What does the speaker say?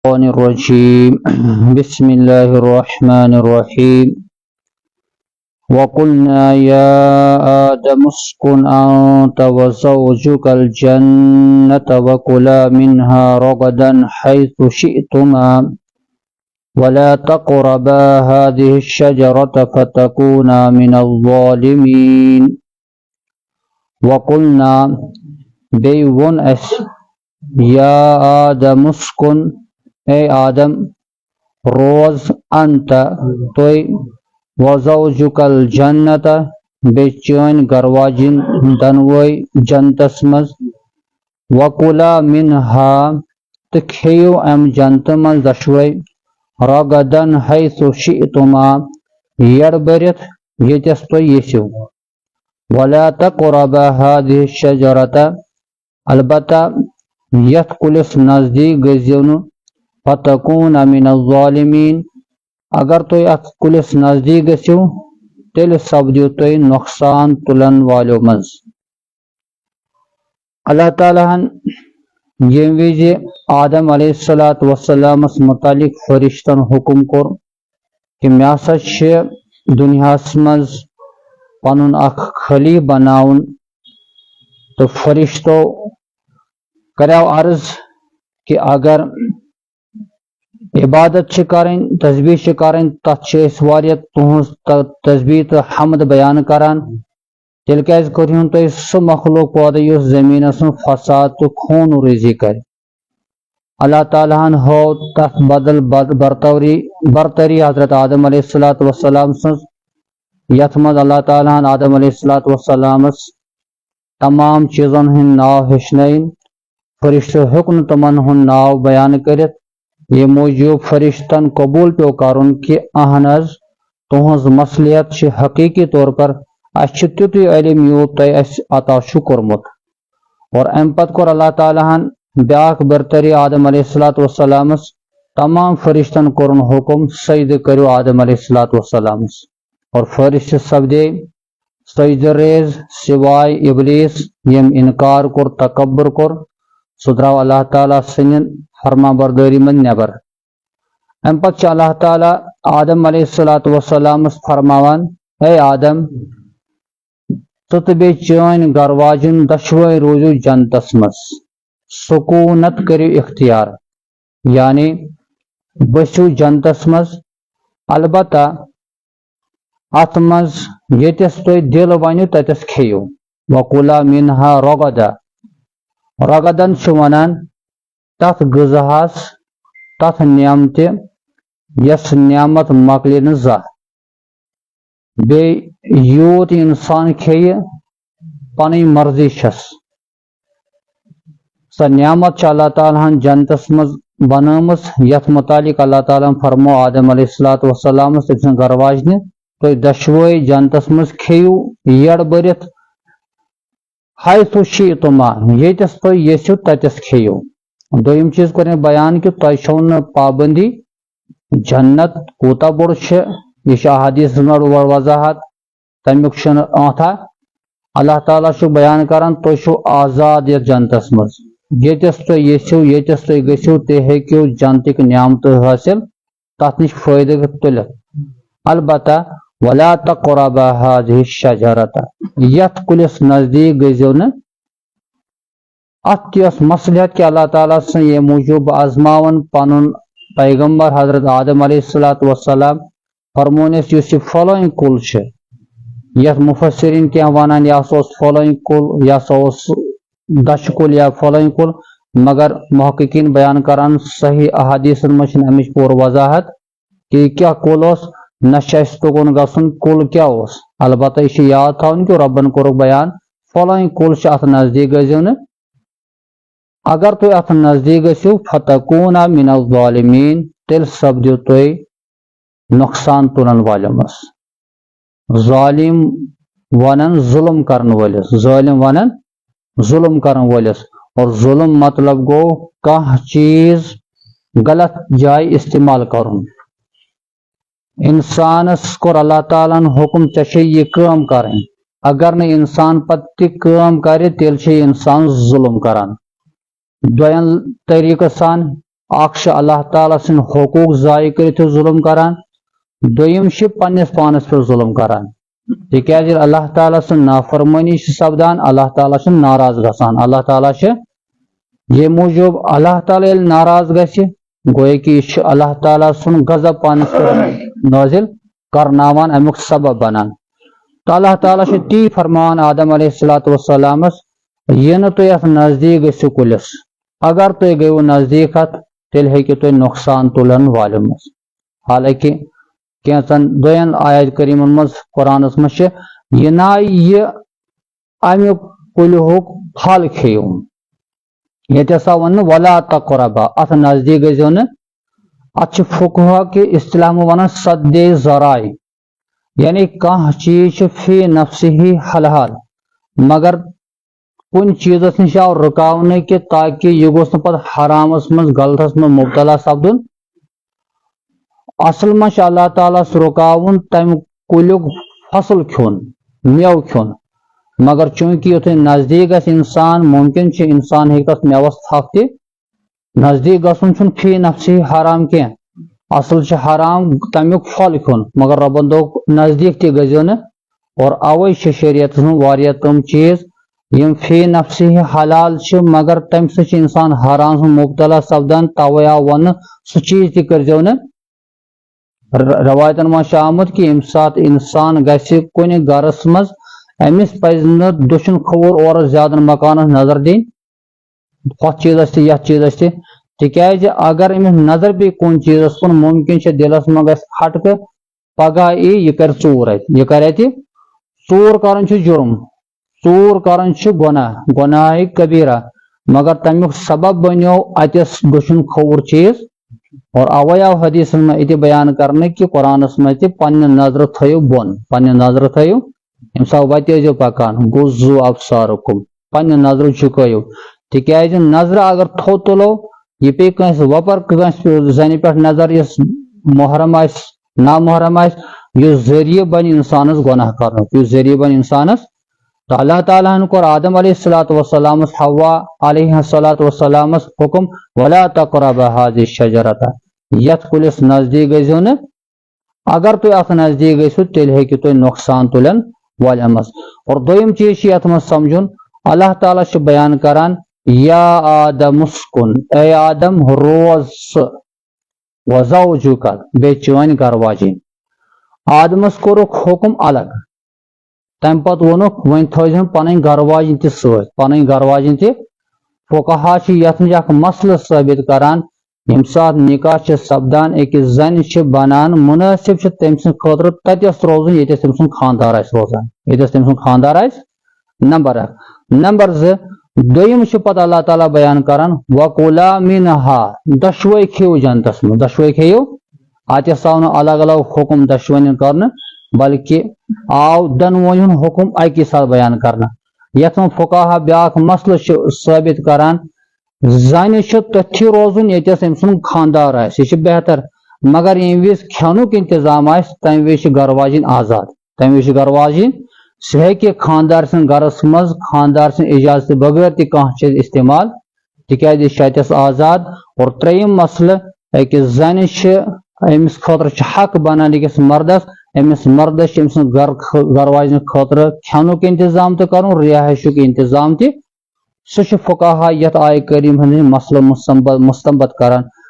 الشيطان الرجيم بسم الله الرحمن الرحيم وقلنا يا آدم اسكن أنت وزوجك الجنة وكلا منها رغدا حيث شئتما ولا تقربا هذه الشجرة فتكونا من الظالمين وقلنا بيون أس يا آدم اسكن اے آدم روز انت توي وزوجك الجنة بچون گرواجن دنوي جنتس مز وكلا منها تکھیو ام جنت مز دشوي رغدن حيث شئتما يربرت يتس توي يسو ولا تقربا هذه الشجرة البتہ یت کلس نزدیک گزیونو فتکون من الظالمین اگر تُہۍ اتھ کلس نزدیک گژھِو تیٚلہِ سپدِو تُہۍ نۄقصان تُلن والیو منٛز اللہ تعالیٰ ہن ییٚمہِ وِزِ آدم علیہ الصلوۃ والسلامس متعلق فرشتن حکم کوٚر کہِ مےٚ ہسا چھِ دُنیاہس منٛز پنُن اکھ خلیٖف بناوُن تہٕ فرشتو کریو عرض کہ اگر عبادت چھ کریں تسبیح چھ کریں تتھ چھ أسۍ واریاہ تُہنٛز تسبیح تہٕ حمد بیان کران تیٚلہِ کیازِ کٔرہُن تُہۍ سُہ مخلوق پٲدٕ یُس زٔمیٖنس منٛز فساد تہٕ خوٗن ریزی کرِ اللہ تعالیٰ ہن ہٲو تتھ بدل برتری حضرت آدم علیہ الصلوۃ والسلام سٕنٛز یتھ منٛز اللہ تعالیٰ ہن آدم علیہ الصلوۃ والسلامس تمام چیزن ہٕنٛدۍ ناو ہیٚچھنٲیِن فرشتو ہیوٚک نہٕ تِمن ہُنٛد ناو بیان کٔرِتھ ییٚمہِ موٗجوٗب فرشتن قبوٗل پیوٚو کرُن کہِ اہن حظ تُہنٛز مصلحت چھِ حقیٖقی طور پر اسہِ چھُ تیُتُے علم یوٗت تۄہہِ اسہِ عطا چھُ کوٚرمُت اور امہِ پتہٕ کوٚر اللہ تعالیٰ ہن بیاکھ برتری آدم علیہ الصلوۃ والسلامس تمام فرشتن کوٚرُن حکم سجدٕ کٔرِو آدم علیہ الصلوۃ والسلامس اور فرشت سپدے سجدٕ ریز سوائے ابلیس ییٚمۍ انکار کوٚر تکبر کوٚر سُہ درٛاو اللہ تعالیٰ سٕنٛدِ فرما بردٲری منٛز نٮ۪بر امہِ پتہٕ چھُ اللہ تعالیٰ آدم علیہ الصلوۃ والسلامس فرماوان اے آدم ژٕ تہٕ بیٚیہِ چٲنۍ گرواجن دۄشوے روٗزِو جنتس منٛز سکوٗنت کٔرِو اختیار یعنی بٔسِو جنتس منٛز البتہ اتھ منٛز ییٚتٮ۪س تُہۍ دِل ونِو تتٮ۪س کھیٚیِو وکُلا منہا رغدا رغدن چھُ ونان تتھ غذاہس تتھ نعمتہِ یس نعمت مۄکلہِ نہٕ زانٛہہ بیٚیہِ یوٗت انسان کھیٚیہِ پنٕنۍ مرضی چھس سۄ نعمت چھِ اللہ تعالیٰ ہن جنتس منٛز بنٲومٕژ یتھ متعلق اللہ تعالیٰ ہن فرموو آدم علیہ الصلوۃ والسلامس تٔمۍ سٕنٛز گرواجنہِ تُہۍ دۄشوے جنتس منٛز کھیٚیِو یٔڑ بٔرِتھ حیث شئتما ییٚتٮ۪س تُہۍ یژھِو تتٮ۪س کھیٚیِو دوٚیِم چیٖز کوٚر مےٚ بیان کہِ تۄہہِ چھو نہٕ پابندی جنت کوٗتاہ بوٚڑ چھِ یہِ چھِ احادیٖثس منٛز وضاحت تمیُک چھُنہٕ ٲتھا اللہ تعالیٰ چھُ بیان کران تُہۍ چھِو آزاد یتھ جنتس منٛز ییٚتٮ۪س تُہۍ یژھِو ییٚتٮ۪س تُہۍ گٔژھِو تُہۍ ہیٚکِو جنتٕکۍ نعمتہٕ حٲصِل تتھ نِش فٲیدٕ تُلِتھ البتہ ولا تقربا هذه الشجرة یتھ کُلِس نزدیٖک گٔژھِو نہٕ اتھ تہِ ٲس مصلحت کہِ اللہ تعالیٰ سٕنٛدۍ ییٚمہِ موٗجوٗب آزماوان پنُن پیغمبر حضرت آدم علیہ الصلوۃ والسلام فرمون اَسہِ یُس یہِ فلٲنۍ کُل چھُ یتھ مُفسریٖن کینٛہہ ونان یہِ ہسا اوس فلٲنۍ کُل یہِ ہسا اوس دچھِ کُل یا فلٲنۍ کُل مگر محققیٖن بیان کران صحیح احادیٖثن منٛز چھنہٕ امِچ پوٗرٕ وضاحت کہِ یہِ کیاہ کُل اوس نہ چھُ اسہِ تُکُن گژھُن کُل کیاہ اوس البتہ یہِ چھُ یاد تھاوُن کہِ رۄبن کوٚرُکھ بیان فلٲنۍ کُل چھُ اتھ نزدیٖک گٔژھِو نہٕ اگر تُہۍ اتھ نزدیٖک گٔژھِو فتکونا من الظالمین تیٚلہِ سپدِو تُہۍ نۄقصان تُلن والیو منٛز ظالم ونان ظُلم کرن وٲلِس ظٲلم ونان ظُلم کرن وٲلِس اور ظُلم مطلب گوٚو کانٛہہ چیٖز غلط جایہِ استعمال کرُن انسانس کوٚر اللہ تعالیٰ ہن حکم ژےٚ چھے یہِ کٲم کرٕنۍ اگر نہٕ انسان پتہٕ تہِ کٲم کرِ تیٚلہِ چھُ انسان ظُلم کران دوٚیِم طریٖقہٕ سان اخ اللہ تعالیٰ سن حقوق ضائع کرت ظلم کران دویم پنس پانس پہ ظلم کران تکیاز اللہ تعالیٰ سن نافرمانی سپدان اللہ تعالیٰ ناراض گژھان اللہ تعالیٰ یہ موجوب اللہ تعالیٰ ییٚلہِ ناراض گژھِ گویا کہ یہ اللہ تعالیٰ سن غضب پانس پہ نازل کرناوان امیک سبب بنان تو اللہ تعالیٰ تی فرمان آدم علیہ الصلوۃ والسلامس یہ نہ تھی ات نزدیک گژھو کلس اگر تھی گیو نزدیک ات تیل ہیکو تھی نقصان تلن والن مز حالانکہ کینچن دین آیات کریمن مز قرآنس مز یہ نا یہ امیک کلہک پھل کھیو یہ ہسا ون ولا تقربا ات نزدیک گژھو نا ات فقہا کہ اصطلاح ونان سد ذرائع یعنی کانٛہہ چیز فی نفسہ حلال مگر کن چیزس نش آو رکاونے کہ تاکہ یہ گوس پتہ حرامس من غلطس من مبتلا سپدن اصل من اللہ تعالیٰ رکاون تم کلیک فصل کھون میو کھون مگر چونکہ یوتھے نزدیک گژھِ انسان ممکن انسان ہیکہِ تتھ میوس تھپھ تہِ نزدیک گژھُن چھُنہٕ فی نفسہ حرام کینٛہہ اصل حرام تمیک پھل کھون مگر ربن دوٚپ نزدیک تہِ گژھِو نہٕ اور اوے شریعتس منٛز واریاہ تم چیز یم فی نفسہ حلال مگر تم سۭتۍ انسان حرام سن مبتلا سپدان توے آو ون سہ چیز تہِ کٔرزیو نہٕ روایتن منٛز آمت کہ ییٚمہِ ساتہٕ انسان گژھِ کُنہِ گرس منٛز امس پزِ نہٕ دٔچھُن کھووُر اورٕ زیادٕ نظر دِنۍ ہُتھ چیزس تہِ یتھ چیزس تہِ تِکیازِ اگر أمِس نظر پیٚیہِ کُنہِ چیزس کُن ممکن دلس منٛز گژھِ کھٹکہٕ پگہہ یی یہِ کرِ ژوٗر اتہِ یہِ کرِ اتہِ ژوٗر کرُن چھُ جُرم ژوٗر کرُن چھُ گۄناہ گۄناہ کبیرہ مگر تمیُک سبب بنیو اتس دٔچھُن کھووُر چیز اور اوے آو حدیث میں یہ بیان کرنے کہ قرآنس میں تہِ پننہِ نظرٕ تھٲیِو بۄن پننہِ نظرٕ تھٲیِو ییٚمہِ ساتہٕ وتہِ ٲسۍزیو پکان غُضُّوا ابصارکم پننہِ نظرٕ جُکٲیِو تِکیازِ نظرٕ اگر تھوٚد تُلو یہ پیٚیہِ کٲنٛسہِ وۄپر کٲنٛسہِ زنہِ پٮ۪ٹھ نظر یُس محرم آسہِ نامحرم آسہِ یُس ذٔریعہٕ بنہِ انسانس گۄناہ کرنُک یُس ذٔریعہٕ بنہِ انسانس تو اللہ تعالیٰ ہن کوٚر آدم علیہ الصلوۃ والسلامس حوا علیہ الصلوۃ والسلامس حکم ولا تقربا هذه الشجرۃ یتھ کُلِس نزدیک گژھِو نہٕ اگر تُہۍ اتھ نزدیک گژھِو تیٚلہِ ہیٚکِو تُہۍ نۄقصان تُلن والٮ۪ن منٛز اور دوٚیِم چیٖز چھُ یتھ منٛز سمجھُن اللہ تعالیٰ چھُ بیان کران یا آدم اسکن اے آدم روز ژٕ وزوجک بیٚیہِ چٲنۍ گرٕ واجیٚنۍ آدمس کوٚرُکھ حکم الگ تمہ پتہٕ ووٚنُکھ وۄنۍ تھٲیزن پنٕنۍ گرٕ واجیٚنۍ تہِ سۭتۍ پنٕنۍ گرٕ واجیٚنۍ تہِ فقہا چھِ یتھ منٛز اکھ مسلہٕ ثٲبت کران ییٚمہِ ساتہٕ نکاح چھِ سپدان أکِس زنہِ چھِ بنان منٲسب چھُ تٔمۍ سٕنٛدِ خٲطرٕ تتیس روزُن ییٚتیس تٔمۍ سُنٛد خانٛدار آسہِ روزان ییٚتیس تٔمۍ سُنٛد خانٛدار آسہِ نمبر اکھ نمبر زٕ دوٚیِم چھُ پتہٕ اللہ تعالیٰ بیان کران وکولا منہا دۄشوے کھیٚیِو جنتس منٛز دۄشوے کھیٚیِو اتیس آو نہٕ الگ الگ حکم دۄشوٕنی کرنہٕ بلکہ آو دۄنوٕنی ہُنٛد حکم اکی ساتہٕ بیان کرنہٕ یتھ منٛز فقہا بیاکھ مسلہٕ چھُ ثٲبت کران زنہِ چھُ تٔتھی روزُن ییٚتیس أمۍ سُنٛد خانٛدار آسہِ یہِ چھُ بہتر مگر ییٚمہِ وِزِ کھٮ۪نُک انتظام آسہِ تمہِ وِزِ چھِ گرٕ واجیٚنۍ آزاد تمہِ وِزِ چھِ گرٕ واجیٚنۍ سُہ ہیٚکہِ خانٛدار سٕنٛدِ گرس منٛز خانٛدار سٕنٛدِ اجازتہٕ بغٲر تہِ کانٛہہ چیٖز استعمال تِکیازِ یہِ چھُ اتیس آزاد اور ترٛیٚیِم مسلہٕ أکِس زنہِ چھِ أمِس خٲطرٕ چھُ حق بنان أکِس مردس أمِس مردس چھُ أمۍ سٕنٛز گرٕ واجنہِ خٲطرٕ کھٮ۪نُک انتظام تہِ کرُن رہٲیشُک انتظام تہِ سُہ چھُ فقہا یتھ آیہِ کریٖم ہٕنٛدۍ مسلہٕ مستنبت کران